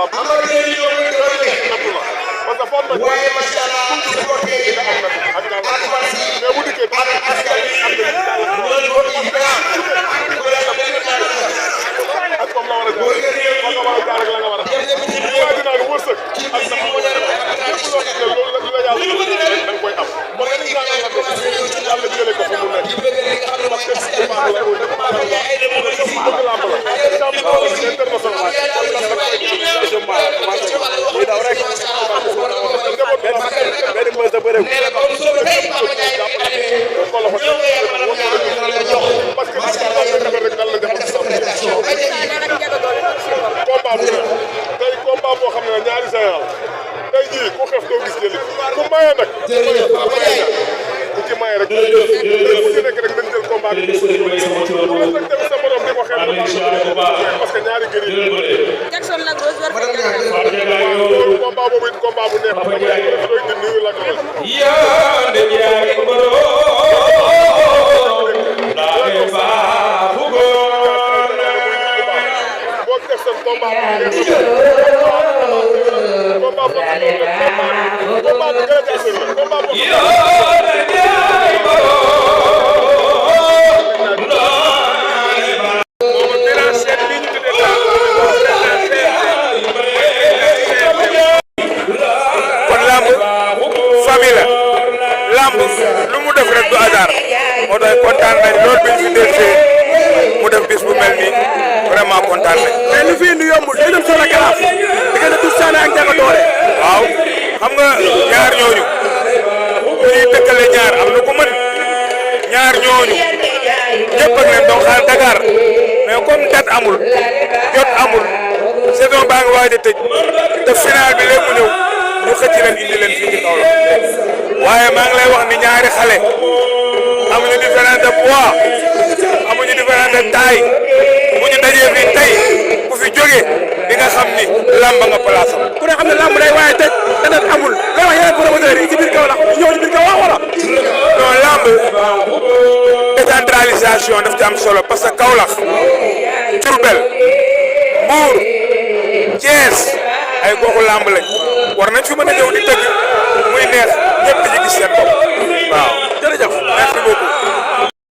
lamb parce que forme waaye macha allah ak mais bu dikkee ak comme la war a jaar ak la nga war a waaye dinaa lu wërsëg ak sa loolu la yàlla da nga koy am kon dañuy ñaanal yàlla jëlee ko fa mu nekk parce que si baax la bëgg lamb la tey combat boo xam ne ñaari général tey jii ku xef doo gis jëli ku maye nag ku ci maye rek ku ci nekk rek dañ jël combat bi nag dem sa morom di ko xeeb parce que ñaari gëri Jackson la gros war loolu combat boobu it combat bu neex dama doy di nuyu la ko lu mu def rek du hasard moo tax kontaan nañ lool bi ñu fi defee mu def bis bu mel nii vraiment kontaan nañ. mais li fi indi yombul day dem solo galaaf diggante Doudou Sané ak Ndiaga Dolé. waaw xam nga ñaar ñooñu bu ñuy dëkkale ñaar am na ku mën ñaar ñooñu ñëpp ak leen doon xaar Dakar mais comme date amul jot amul saison baa ngi waaj a tëj te final bi léegi mu ñëw ñu xëcc leen indi leen fii ci Kaolack waaye maa ngi lay wax ni ñaari xale amuñu différence de poids amuñu différence de taille bu ñu dajee fii tey ku fi jóge di nga xam ni lamb nga place am. ku ne xam ne lamb day waaye tëj te nag amul lay wax yeneen promoteurs yi ci biir Kaolack ñëw ci biir Kaolack wala. non lamb décentralisation daf ci am solo parce que Kaolack Diourbel Mbour Thiès ay goxu lamb lañ war nañ fi mën a ñëw di tëgg muy neex ñëpp di ci gis seen bopp waaw jërëjëf merci beaucoup.